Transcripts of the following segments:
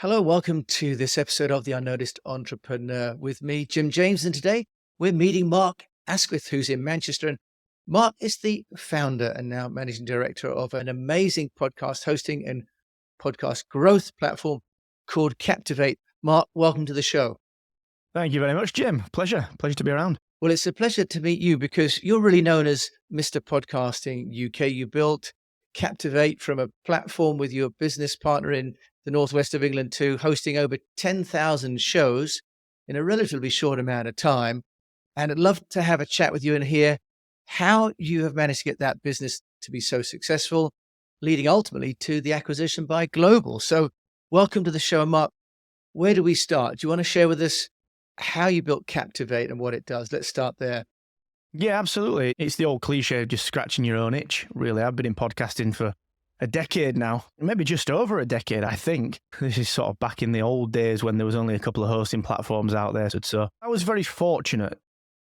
Hello, welcome to this episode of the UnNoticed Entrepreneur with me, Jim James. And today we're meeting Mark Asquith, who's in Manchester. And Mark is the founder and now managing director of an amazing podcast hosting and podcast growth platform called Captivate. Mark, welcome to the show. Thank you very much, Jim. Pleasure to be around. Well, it's a pleasure to meet you because you're really known as Mr. Podcasting UK. You built Captivate from a platform with your business partner in the northwest of England to hosting over 10,000 shows in a relatively short amount of time. And I'd love to have a chat with you and hear how you have managed to get that business to be so successful, leading ultimately to the acquisition by Global. So welcome to the show, Mark. Where do we start? Do you want to share with us how you built Captivate and what it does? Let's start there. Yeah, absolutely. It's the old cliche of just scratching your own itch, really. I've been in podcasting for a decade now, maybe just over a decade, I think. This is sort of back in the old days when there was only a couple of hosting platforms out there. So I was very fortunate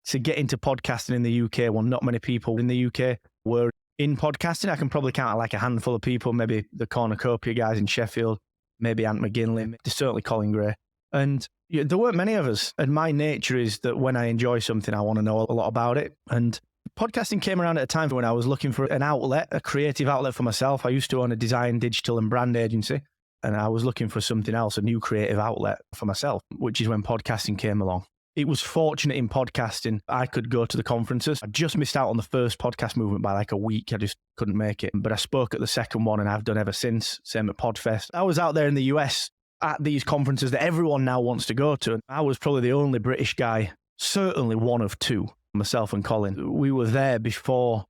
to get into podcasting in the UK. Well, not many people in the UK were in podcasting. I can probably count like a handful of people, maybe the Cornucopia guys in Sheffield, maybe Ant McGinley, certainly Colin Gray. And there weren't many of us. And my nature is that when I enjoy something, I want to know a lot about it. And podcasting came around at a time when I was looking for an outlet, a creative outlet for myself. I used to own a design, digital and brand agency. And I was looking for something else, a new creative outlet for myself, which is when podcasting came along. It was fortunate in podcasting. I could go to the conferences. I just missed out on the first podcast movement by like a week. I just couldn't make it. But I spoke at the second one and I've done ever since. Same at Podfest. I was out there in the US at these conferences that everyone now wants to go to. And I was probably the only British guy, certainly one of two, myself and Colin. We were there before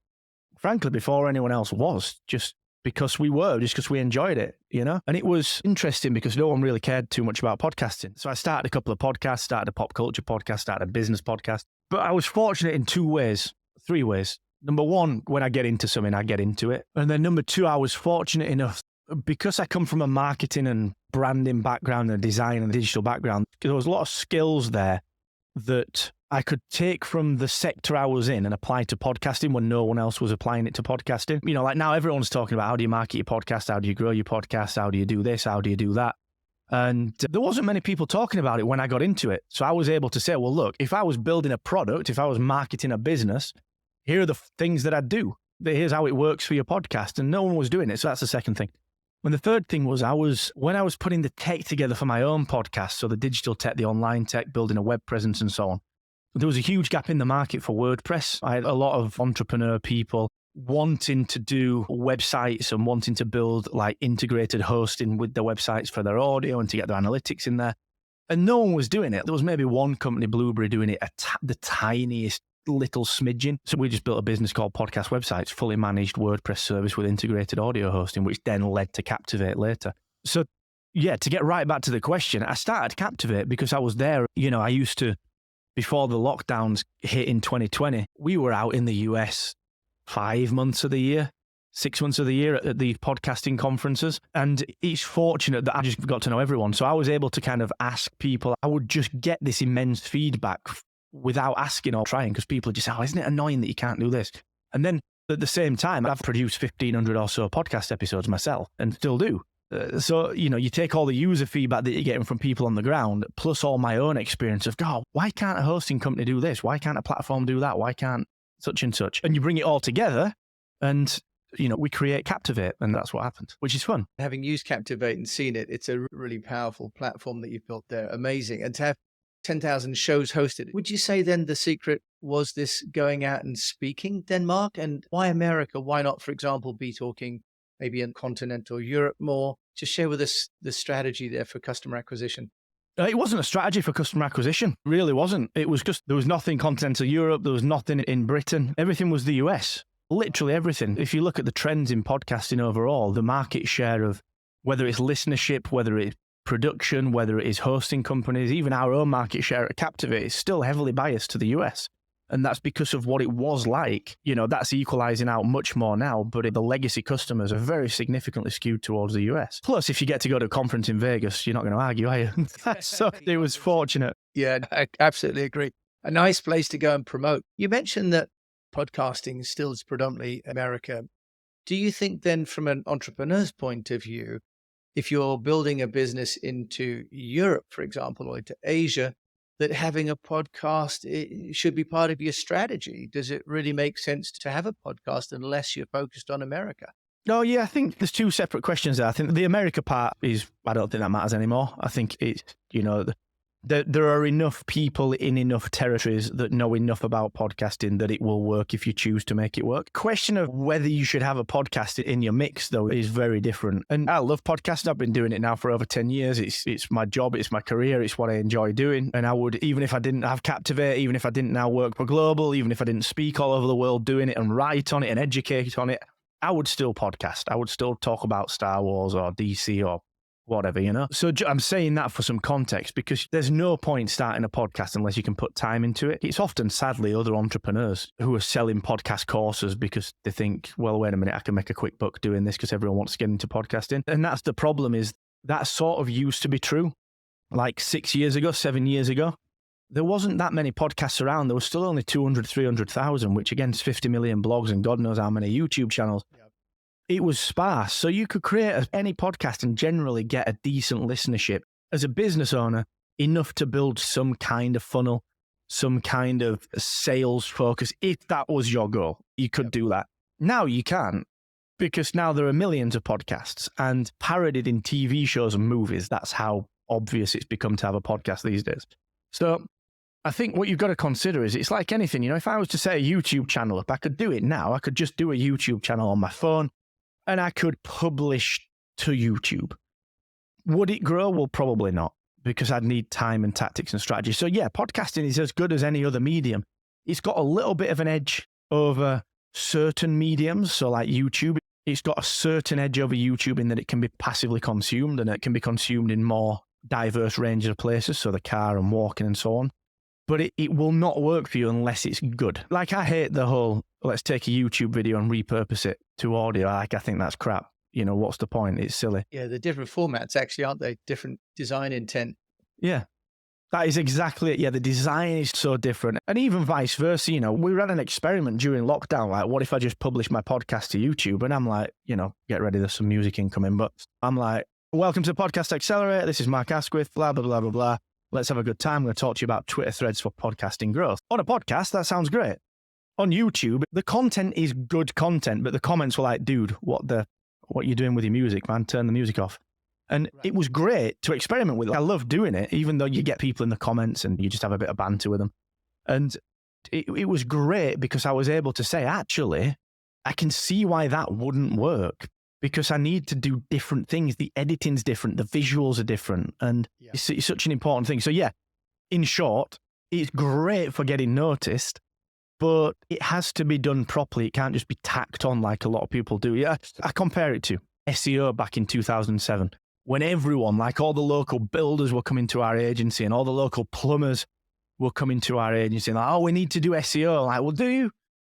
anyone else was, just because we enjoyed it, you know? And it was interesting because no one really cared too much about podcasting. So I started a couple of podcasts, started a pop culture podcast, started a business podcast. But I was fortunate in three ways. Number one, when I get into something, I get into it. And then number two, I was fortunate enough because I come from a marketing and branding background and a design and digital background, there was a lot of skills there that I could take from the sector I was in and apply to podcasting when no one else was applying it to podcasting. You know, like now everyone's talking about how do you market your podcast? How do you grow your podcast? How do you do this? How do you do that? And there wasn't many people talking about it when I got into it. So I was able to say, well, look, if I was building a product, if I was marketing a business, here are the things that I'd do. Here's how it works for your podcast. And no one was doing it. So that's the second thing. And the third thing was when I was putting the tech together for my own podcast, so the digital tech, the online tech, building a web presence and so on, there was a huge gap in the market for WordPress. I had a lot of entrepreneur people wanting to do websites and wanting to build like integrated hosting with their websites for their audio and to get their analytics in there. And no one was doing it. There was maybe one company, Blueberry, doing it, the tiniest little smidgen. So we just built a business called Podcast Websites, fully managed WordPress service with integrated audio hosting, which then led to Captivate later. So yeah, to get right back to the question, I started Captivate because I was there. You know, I used to, before the lockdowns hit in 2020, we were out in the US 5 months of the year, 6 months of the year at the podcasting conferences. And it's fortunate that I just got to know everyone. So I was able to kind of ask people. I would just get this immense feedback without asking or trying, because people just say, oh, isn't it annoying that you can't do this? And then at the same time, I've produced 1,500 or so podcast episodes myself and still do. So, you know, you take all the user feedback that you're getting from people on the ground, plus all my own experience of, God, why can't a hosting company do this? Why can't a platform do that? Why can't such and such? And you bring it all together and, you know, we create Captivate, and that's what happened, which is fun. Having used Captivate and seen it, it's a really powerful platform that you've built there. Amazing. And to have 10,000 shows hosted. Would you say then the secret was this going out and speaking, Denmark? And why America? Why not, for example, be talking maybe in continental Europe more? Just share with us the strategy there for customer acquisition. It wasn't a strategy for customer acquisition. It really wasn't. It was just, there was nothing continental Europe. There was nothing in Britain. Everything was the US. Literally everything. If you look at the trends in podcasting overall, the market share of whether it's listenership, whether it's production, whether it is hosting companies, even our own market share at Captivate is still heavily biased to the US. And that's because of what it was like. You know, that's equalizing out much more now, but the legacy customers are very significantly skewed towards the US. Plus, if you get to go to a conference in Vegas, you're not going to argue, are you? So it was fortunate. Yeah, I absolutely agree. A nice place to go and promote. You mentioned that podcasting still is predominantly America. Do you think then from an entrepreneur's point of view, if you're building a business into Europe, for example, or into Asia, that having a podcast should be part of your strategy? Does it really make sense to have a podcast unless you're focused on America? Oh, yeah, I think there's two separate questions there. I think the America part I don't think that matters anymore. I think it's, there are enough people in enough territories that know enough about podcasting that it will work if you choose to make it work. Question of whether you should have a podcast in your mix, though, is very different. And I love podcasting. I've been doing it now for over 10 years. It's my job. It's my career. It's what I enjoy doing. And I would, even if I didn't have Captivate, even if I didn't now work for Global, even if I didn't speak all over the world doing it and write on it and educate on it, I would still podcast. I would still talk about Star Wars or DC or whatever, So I'm saying that for some context because there's no point starting a podcast unless you can put time into it. It's often, sadly, other entrepreneurs who are selling podcast courses because they think, well, wait a minute, I can make a quick buck doing this because everyone wants to get into podcasting. And that's the problem, is that sort of used to be true. Like 6 years ago, 7 years ago, there wasn't that many podcasts around. There was still only 200, 300,000, which against 50 million blogs and God knows how many YouTube channels. Yep. It was sparse. So you could create any podcast and generally get a decent listenership. As a business owner, enough to build some kind of funnel, some kind of sales focus. If that was your goal, you could do that. Now you can't, because now there are millions of podcasts and parodied in TV shows and movies. That's how obvious it's become to have a podcast these days. So I think what you've got to consider is it's like anything, if I was to set a YouTube channel up, I could do it now. I could just do a YouTube channel on my phone and I could publish to YouTube. Would it grow? Well, probably not, because I'd need time and tactics and strategy. So yeah, podcasting is as good as any other medium. It's got a little bit of an edge over certain mediums. So like YouTube, it's got a certain edge over YouTube in that it can be passively consumed and it can be consumed in more diverse ranges of places. So the car and walking and so on. But it will not work for you unless it's good. Like, I hate the whole, let's take a YouTube video and repurpose it to audio. I think that's crap. What's the point? It's silly. Yeah, the different formats actually, aren't they? Different design intent. Yeah, that is exactly it. Yeah, the design is so different. And even vice versa, we ran an experiment during lockdown. Like, what if I just publish my podcast to YouTube? And I'm like, get ready, there's some music incoming. But I'm like, welcome to Podcast Accelerator. This is Mark Asquith, blah, blah, blah, blah, blah. Let's have a good time. I'm going to talk to you about Twitter threads for podcasting growth. On a podcast, that sounds great. On YouTube, the content is good content, but the comments were like, dude, what are you doing with your music, man? Turn the music off. And It was great to experiment with it. I love doing it, even though you get people in the comments and you just have a bit of banter with them. And it was great because I was able to say, actually, I can see why that wouldn't work, because I need to do different things. The editing's different. The visuals are different. And it's such an important thing. So yeah, in short, it's great for getting noticed, but it has to be done properly. It can't just be tacked on like a lot of people do. Yeah, I compare it to SEO back in 2007, when everyone, like all the local builders were coming to our agency and all the local plumbers were coming to our agency and like, oh, we need to do SEO. Like, well, do you?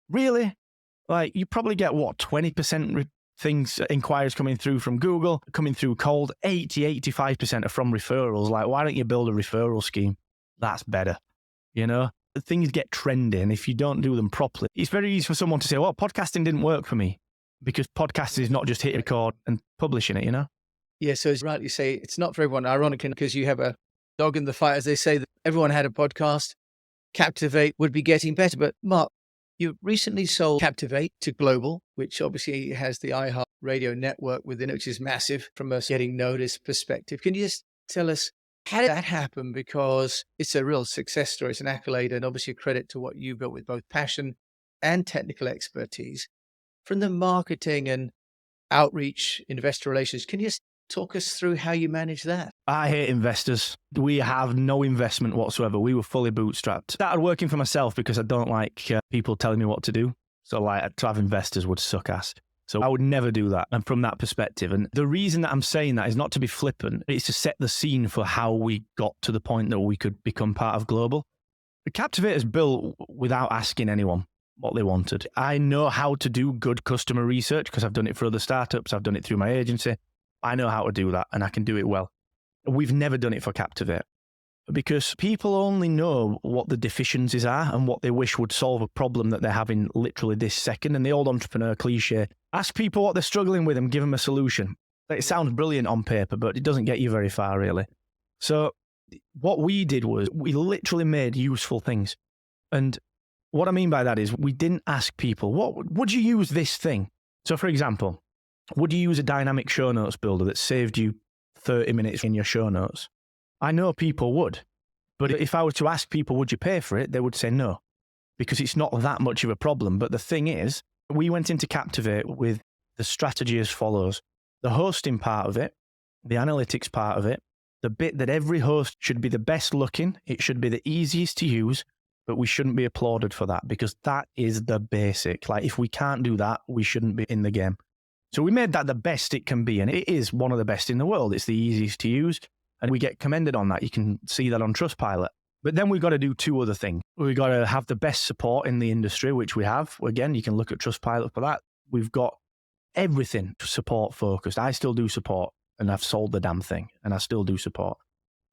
Really? Like, you probably get, 20% inquiries coming through from Google, coming through cold. 85% are from referrals. Like, why don't you build a referral scheme? That's better. Things get trendy, and if you don't do them properly, it's very easy for someone to say, well, podcasting didn't work for me, because podcasting is not just hit record and publishing it, Yeah, so as rightly say, it's not for everyone. Ironically, because you have a dog in the fight, as they say, that everyone had a podcast. Captivate would be getting better. But Mark, you recently sold Captivate to Global, which obviously has the iHeart Radio network within it, which is massive from a getting noticed perspective. Can you just tell us, how did that happen? Because it's a real success story. It's an accolade and obviously a credit to what you built with both passion and technical expertise. From the marketing and outreach, investor relations, can you just talk us through how you manage that? I hate investors. We have no investment whatsoever. We were fully bootstrapped. Started working for myself because I don't like people telling me what to do. So to have investors would suck ass. So I would never do that. And from that perspective, and the reason that I'm saying that is not to be flippant, it's to set the scene for how we got to the point that we could become part of Global. The Captivate is built without asking anyone what they wanted. I know how to do good customer research because I've done it for other startups. I've done it through my agency. I know how to do that and I can do it well. We've never done it for Captivate because people only know what the deficiencies are and what they wish would solve a problem that they're having literally this second. And the old entrepreneur cliche, ask people what they're struggling with and give them a solution. It sounds brilliant on paper, but it doesn't get you very far, really. So what we did was we literally made useful things. And what I mean by that is we didn't ask people, what would you use this thing? So for example, would you use a dynamic show notes builder that saved you 30 minutes in your show notes? I know people would, but if I were to ask people, would you pay for it? They would say no, because it's not that much of a problem. But the thing is, we went into Captivate with the strategy as follows: the hosting part of it, the analytics part of it, the bit that every host should be the best looking, it should be the easiest to use, but we shouldn't be applauded for that, because that is the basic. Like, if we can't do that, we shouldn't be in the game. So we made that the best it can be, and it is one of the best in the world. It's the easiest to use, and we get commended on that. You can see that on Trustpilot. But then we've got to do two other things. We've got to have the best support in the industry, which we have. Again, you can look at Trustpilot for that. We've got everything support focused. I still do support, and I've sold the damn thing, and I still do support.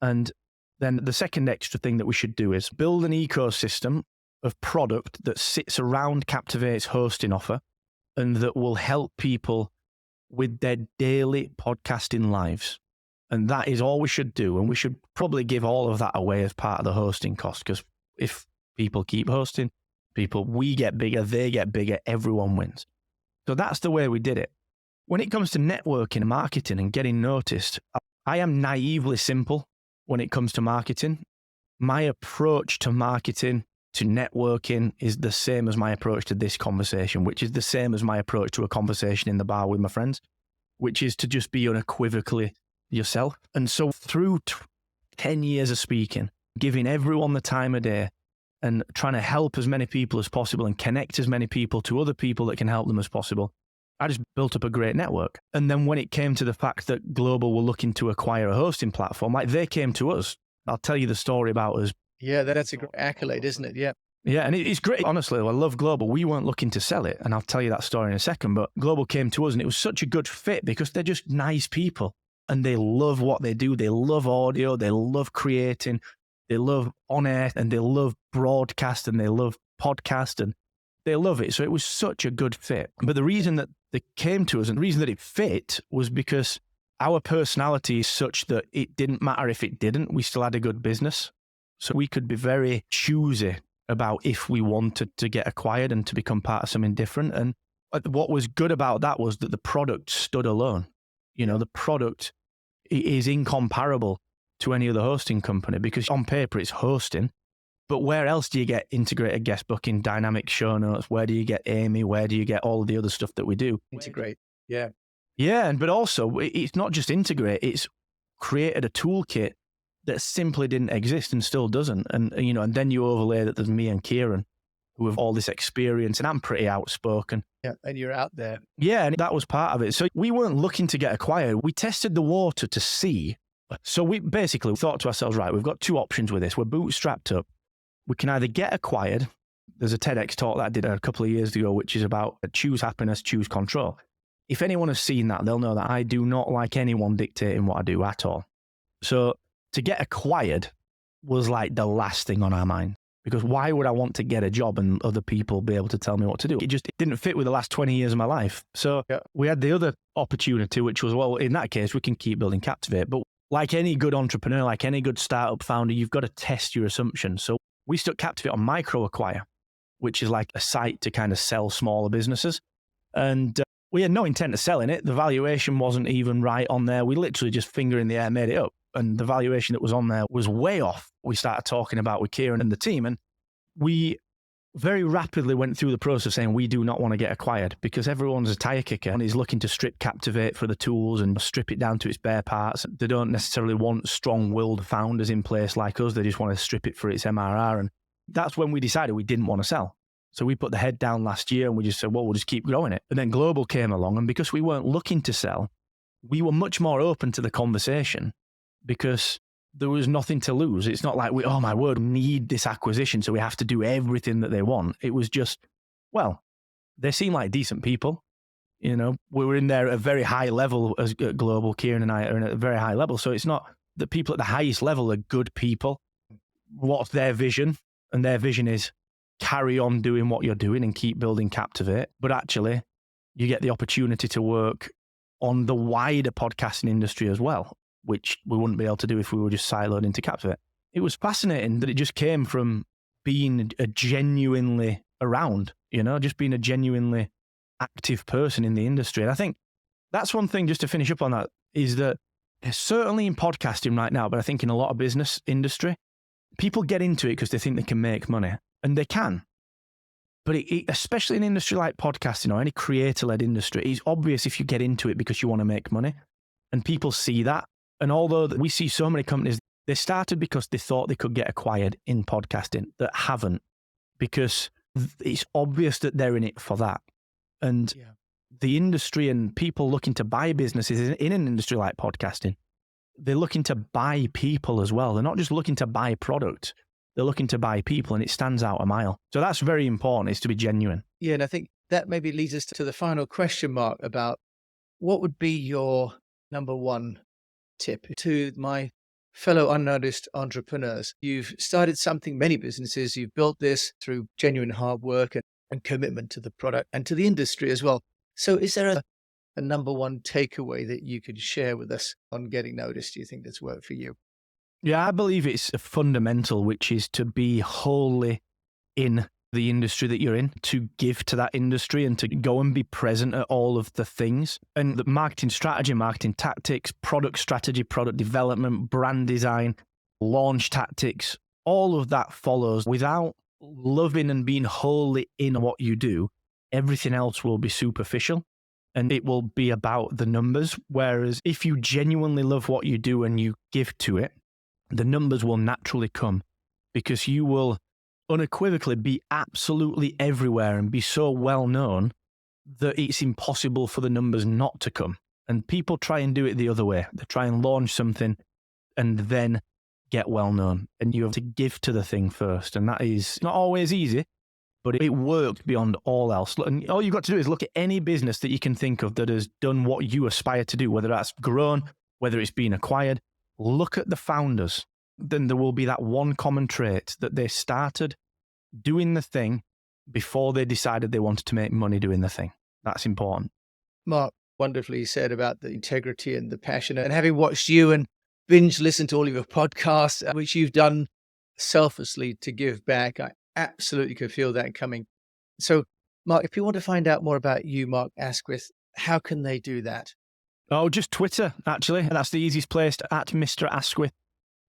And then the second extra thing that we should do is build an ecosystem of product that sits around Captivate's hosting offer and that will help people with their daily podcasting lives. And that is all we should do. And we should probably give all of that away as part of the hosting cost, because if people keep hosting, we get bigger, they get bigger, everyone wins. So that's the way we did it. When it comes to networking, marketing, and getting noticed, I am naively simple when it comes to marketing. My approach to marketing, to networking, is the same as my approach to this conversation, which is the same as my approach to a conversation in the bar with my friends, which is to just be unequivocally yourself. And so through 10 years of speaking, giving everyone the time of day, and trying to help as many people as possible and connect as many people to other people that can help them as possible, I just built up a great network. And then when it came to the fact that Global were looking to acquire a hosting platform, like, they came to us. I'll tell you the story about us. Yeah, that's a great accolade, isn't it? Yeah. Yeah, and it's great. Honestly, I love Global. We weren't looking to sell it, and I'll tell you that story in a second. But Global came to us, and it was such a good fit because they're just nice people, and they love what they do. They love audio. They love creating. They love on air, and they love broadcast, and they love podcast, and they love it. So it was such a good fit. But the reason that they came to us, and the reason that it fit, was because our personality is such that it didn't matter if it didn't. We still had a good business. So we could be very choosy about if we wanted to get acquired and to become part of something different. And what was good about that was that the product stood alone. You know, the product is incomparable to any other hosting company, because on paper it's hosting, but where else do you get integrated guest booking, dynamic show notes? Where do you get Amy? Where do you get all of the other stuff that we do? Integrate. Yeah. Yeah. But also it's not just integrate, it's created a toolkit that simply didn't exist and still doesn't. And, you know, and then you overlay that there's me and Kieran who have all this experience, and I'm pretty outspoken. Yeah. And you're out there. Yeah. And that was part of it. So we weren't looking to get acquired. We tested the water to see. So we basically thought to ourselves, right, we've got two options with this. We're bootstrapped up. We can either get acquired. There's a TEDx talk that I did a couple of years ago, which is about choose happiness, choose control. If anyone has seen that, they'll know that I do not like anyone dictating what I do at all. So to get acquired was like the last thing on our mind, because why would I want to get a job and other people be able to tell me what to do? It didn't fit with the last 20 years of my life. So we had the other opportunity, which was, well, in that case, we can keep building Captivate. But like any good entrepreneur, like any good startup founder, you've got to test your assumptions. So we stuck Captivate on Micro Acquire, which is like a site to kind of sell smaller businesses. And we had no intent of selling it. The valuation wasn't even right on there. We literally just finger in the air made it up. And the valuation that was on there was way off. We started talking about with Kieran and the team, and we very rapidly went through the process saying we do not want to get acquired, because everyone's a tire kicker and is looking to strip Captivate for the tools and strip it down to its bare parts. They don't necessarily want strong-willed founders in place like us. They just want to strip it for its MRR. And that's when we decided we didn't want to sell. So we put the head down last year and we just said, well, we'll just keep growing it. And then Global came along, and because we weren't looking to sell, we were much more open to the conversation, because there was nothing to lose. It's not like oh my word, we need this acquisition, so we have to do everything that they want. It was just, well, they seem like decent people. You know, we were in there at a very high level as Global. Kieran and I are in a very high level. So it's not the people at the highest level are good people. What's their vision? And their vision is carry on doing what you're doing and keep building Captivate. But actually, you get the opportunity to work on the wider podcasting industry as well, which we wouldn't be able to do if we were just siloed into Captivate. It was fascinating that it just came from being a genuinely around, just being a genuinely active person in the industry. And I think that's one thing, just to finish up on that, is that certainly in podcasting right now, but I think in a lot of business industry, people get into it because they think they can make money, and they can. But especially in an industry like podcasting or any creator-led industry, it's obvious if you get into it because you want to make money, and people see that. And although we see so many companies, they started because they thought they could get acquired in podcasting that haven't, because it's obvious that they're in it for that. And the industry and people looking to buy businesses in an industry like podcasting, they're looking to buy people as well. They're not just looking to buy product. They're looking to buy people, and it stands out a mile. So that's very important, is to be genuine. Yeah, and I think that maybe leads us to the final question, Mark, about what would be your number one tip to my fellow unnoticed entrepreneurs? You've started something, many businesses, you've built this through genuine hard work and commitment to the product and to the industry as well. So is there a number one takeaway that you could share with us on getting noticed, do you think, that's worked for you? Yeah, I believe it's a fundamental, which is to be wholly in the industry that you're in, to give to that industry and to go and be present at all of the things. And the marketing strategy, marketing tactics, product strategy, product development, brand design, launch tactics, all of that follows. Without loving and being wholly in what you do, everything else will be superficial and it will be about the numbers. Whereas if you genuinely love what you do and you give to it, the numbers will naturally come, because you will unequivocally be absolutely everywhere and be so well known that it's impossible for the numbers not to come. And people try and do it the other way. They try and launch something and then get well known. And you have to give to the thing first. And that is not always easy, but it worked beyond all else. And all you've got to do is look at any business that you can think of that has done what you aspire to do, whether that's grown, whether it's been acquired. Look at the founders. Then there will be that one common trait that they started doing the thing before they decided they wanted to make money doing the thing. That's important. Mark wonderfully said about the integrity and the passion. And having watched you and binge listened to all of your podcasts, which you've done selflessly to give back, I absolutely could feel that coming. So, Mark, if you want to find out more about you, Mark Asquith, how can they do that? Oh, just Twitter, actually. That's the easiest place, at Mr. Asquith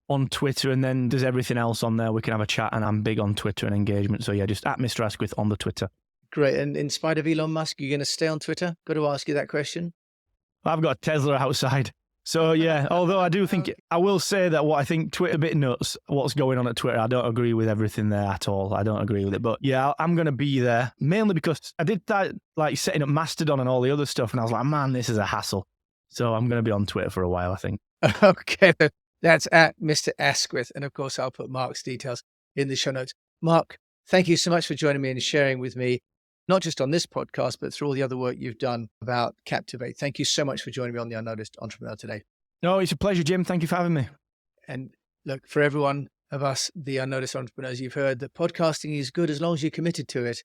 on Twitter. And then there's everything else on there. We can have a chat, and I'm big on Twitter and engagement. So yeah, just at Mr. Asquith on the Twitter. Great. And in spite of Elon Musk, you're going to stay on Twitter? Got to ask you that question. I've got a Tesla outside. So yeah, although I do think, I will say that what I think Twitter a bit nuts, what's going on at Twitter. I don't agree with everything there at all. I don't agree with it. But yeah, I'm going to be there, mainly because I did that, like setting up Mastodon and all the other stuff. And I was like, man, this is a hassle. So I'm going to be on Twitter for a while, I think. Okay. That's at Mr. Asquith. And of course, I'll put Mark's details in the show notes. Mark, thank you so much for joining me and sharing with me, not just on this podcast, but through all the other work you've done about Captivate. Thank you so much for joining me on the Unnoticed Entrepreneur today. No, it's a pleasure, Jim. Thank you for having me. And look, for everyone of us, the Unnoticed Entrepreneurs, you've heard that podcasting is good as long as you're committed to it.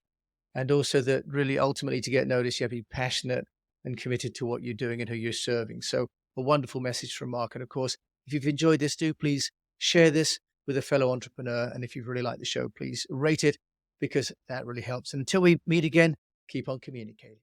And also that really ultimately to get noticed, you have to be passionate and committed to what you're doing and who you're serving. So a wonderful message from Mark. And of course, if you've enjoyed this, do please share this with a fellow entrepreneur. And if you've really liked the show, please rate it, because that really helps. And until we meet again, keep on communicating.